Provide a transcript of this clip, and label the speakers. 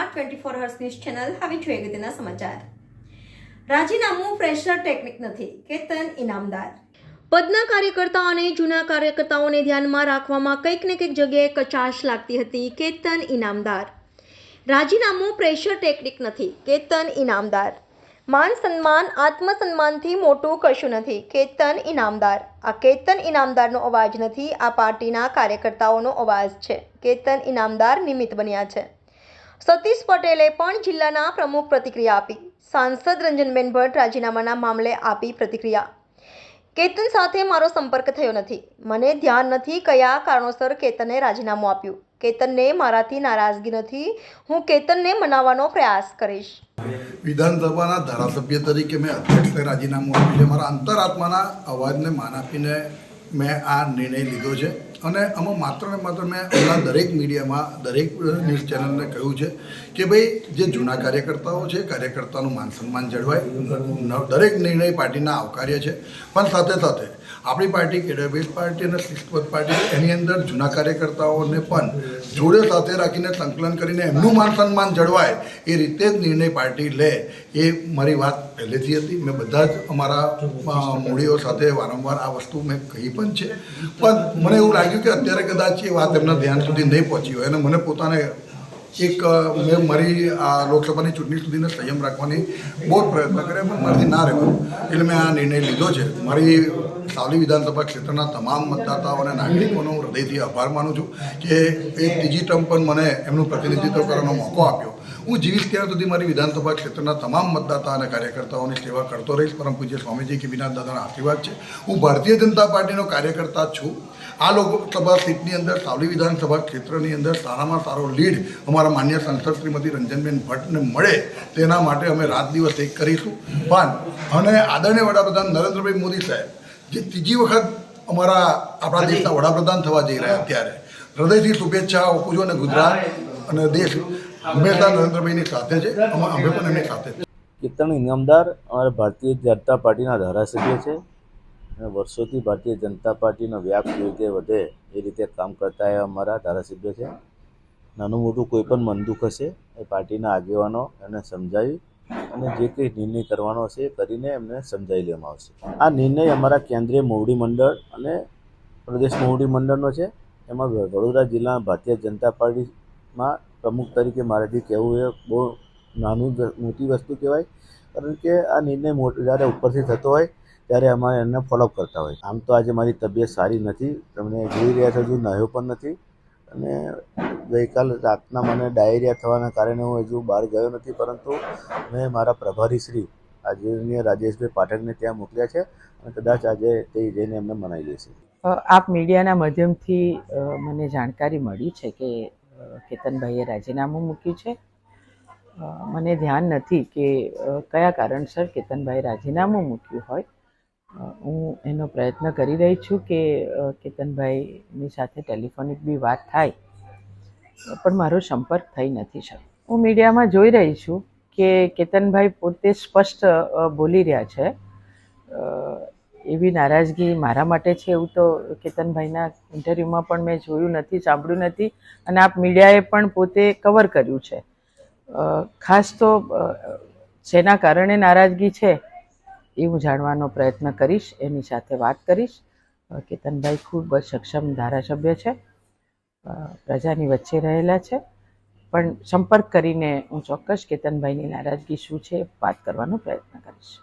Speaker 1: Smart 24 hers news channel હવે જોઈએ અગત્યના સમાચાર. રાજીનામું પ્રેશર ટેકનિક નથી, કેતન ઇનામદાર. પદના કાર્યકર્તાઓ અને જૂના કાર્યકર્તાઓને ધ્યાનમાં રાખવામાં કંઈક ને કંઈક જગ્યાએ કચાશ લાગતી હતી. કેતન ઇનામદાર. રાજીનામું પ્રેશર ટેકનિક નથી, કેતન ઇનામદાર. માન સન્માન આત્મસન્માનથી મોટું કશું નથી. કેતન ઇનામદાર. આ કેતન ઇનામદારનો અવાજ નથી, આ પાર્ટીના કાર્યકર્તાઓનો અવાજ છે. કેતન ઇનામદાર નિમિત્ત બન્યા છે. સતીશ પટેલે પણ જિલ્લાના પ્રમુખ પ્રતિક્રિયા આપી. સાંસદ રંજનબેન ભટ્ટ રાજીનામાના મામલે આપી પ્રતિક્રિયા. કેતન સાથે મારો સંપર્ક થયો નથી. મને ધ્યાન નથી કયા કારણોસર કેતને રાજીનામું આપ્યું. કેતનને મારાથી નારાજગી નથી. હું કેતનને મનાવવાનો પ્રયાસ કરીશ.
Speaker 2: વિધાનસભાના ધારાસભ્ય તરીકે મેં અધ્યક્ષને રાજીનામું આપ્યું છે. મારા અંતરાત્માના અવાજને માન આપીને મેં આ નિર્ણય લીધો છે. અને આમાં માત્ર ને માત્ર મેં હમણાં દરેક મીડિયામાં દરેક ન્યૂઝ ચેનલને કહ્યું છે કે ભાઈ જે જૂના કાર્યકર્તાઓ છે, કાર્યકર્તાનું માન સન્માન જળવાય. દરેક નિર્ણય પાર્ટીના આવકાર્ય છે, પણ સાથે સાથે આપણી પાર્ટી કેડરબેઝ પાર્ટી અને શિસ્તબદ્ધ પાર્ટી, એની અંદર જૂના કાર્યકર્તાઓને પણ જોડે સાથે રાખીને સંકલન કરીને એમનું માન સન્માન જળવાય એ રીતે જ નિર્ણય પાર્ટી લે, એ મારી વાત પહેલેથી હતી. મેં બધા જ અમારા મૂડીઓ સાથે વારંવાર આ વસ્તુ મેં કહી પણ છે. પણ મને એવું લાગ્યું કે અત્યારે કદાચ એ વાત એમના ધ્યાન સુધી નહીં પહોંચી હોય અને મને પોતાને મેં મારી આ લોકસભાની ચૂંટણી સુધીને સંયમ રાખવાની બહુ જ પ્રયત્ન કર્યા, પણ મારાથી ના રહેવાનું, એટલે મેં આ નિર્ણય લીધો છે. મારી સાવલી વિધાનસભા ક્ષેત્રના તમામ મતદાતાઓ અને નાગરિકોનો હું હૃદયથી આભાર માનું છું કે એ ત્રીજી ટર્મ પણ મને એમનું પ્રતિનિધિત્વ કરવાનો મોકો આપ્યો. હું જીવીશ ત્યાં સુધી મારી વિધાનસભા ક્ષેત્રના તમામ મતદાતા અને કાર્યકર્તાઓની સેવા કરતો રહીશ. પરમ પૂજ્ય સ્વામીજી કેબીનાથ દાદાના આશીર્વાદ છે. હું ભારતીય જનતા પાર્ટીનો કાર્યકર્તા છું. આ લોકસભા સીટની અંદર સાવલી વિધાનસભા ક્ષેત્રની અંદર સારામાં સારો લીડ અમારા માન્ય સાંસદ શ્રીમતી રંજનબેન ભટ્ટને મળે તેના માટે અમે રાત દિવસ એક કરીશું. પણ અને આદરણીય વડાપ્રધાન નરેન્દ્રભાઈ મોદી સાહેબ જે ત્રીજી વખત આપણા દેશના વડાપ્રધાન થવા જઈ રહ્યા, ત્યારે હૃદયથી શુભેચ્છા આપું છું. અને ગુજરાત અને દેશ હંમેશા નરેન્દ્રભાઈની સાથે છે, અમે પણ એમની સાથે છે.
Speaker 3: કેતન ઇનામદાર અમારા ભારતીય જનતા પાર્ટીના ધારાસભ્ય છે અને વર્ષોથી ભારતીય જનતા પાર્ટીનો વ્યાપ કેવી રીતે વધે એ રીતે કામ કરતા એ અમારા ધારાસભ્ય છે. નાનું મોટું કોઈ પણ મન દુઃખ હશે એ પાર્ટીના આગેવાનો એને સમજાવી અને જે કંઈ નિર્ણય કરવાનો હશે એ કરીને એમને સમજાવી લેવામાં આવશે. આ નિર્ણય અમારા કેન્દ્રીય મોવડી મંડળ અને પ્રદેશ મોવડી મંડળનો છે. એમાં વડોદરા જિલ્લાના ભારતીય જનતા પાર્ટીમાં પ્રમુખ તરીકે મારાથી કહેવું એ બહુ મોટી વસ્તુ કહેવાય, કારણ કે આ નિર્ણય જ્યારે ઉપરથી થતો હોય ત્યારે અમારે એને ફોલોઅપ કરતા હોય. આમ તો આજે મારી તબિયત સારી નથી, તમને જોઈ રહ્યા છો, હજુ નહાયો પણ નથી. અને ગઈકાલ રાતના મને ડાયરિયા થવાના કારણે હું હજુ બહાર ગયો નથી, પરંતુ મેં મારા પ્રભારી શ્રી આદરણીય રાજેશભાઈ પાઠકને ત્યાં મોકલ્યા છે અને કદાચ આજે તે જઈને એમને મનાવી લેશે.
Speaker 4: આપ મીડિયાના માધ્યમથી મને જાણકારી મળી છે કે કેતનભાઈએ રાજીનામું મૂક્યું છે. મને ધ્યાન નથી કે કયા કારણસર કેતનભાઈ રાજીનામું મૂક્યું હોય. હું એનો પ્રયત્ન કરી રહી છું કે કેતનભાઈની સાથે ટેલિફોનિક બી વાત થાય, પણ મારો સંપર્ક થઈ નથી શક્યો. હું મીડિયામાં જોઈ રહી છું કે કેતનભાઈ પોતે સ્પષ્ટ બોલી રહ્યા છે. એવી નારાજગી મારા માટે છે એવું તો કેતનભાઈના ઇન્ટરવ્યૂમાં પણ મેં જોયું નથી, સાંભળ્યું નથી, અને આપ મીડિયાએ પણ પોતે કવર કર્યું છે. ખાસ તો શેના કારણે નારાજગી છે એ હું જાણવાનો પ્રયત્ન કરીશ, એની સાથે વાત કરીશ. કેતનભાઈ ખૂબ સક્ષમ ધારાસભ્ય છે, પ્રજાની વચ્ચે રહેલા છે, પણ સંપર્ક કરીને હું ચોક્કસ કેતનભાઈની નારાજગી શું છે વાત કરવાનો પ્રયત્ન કરીશ.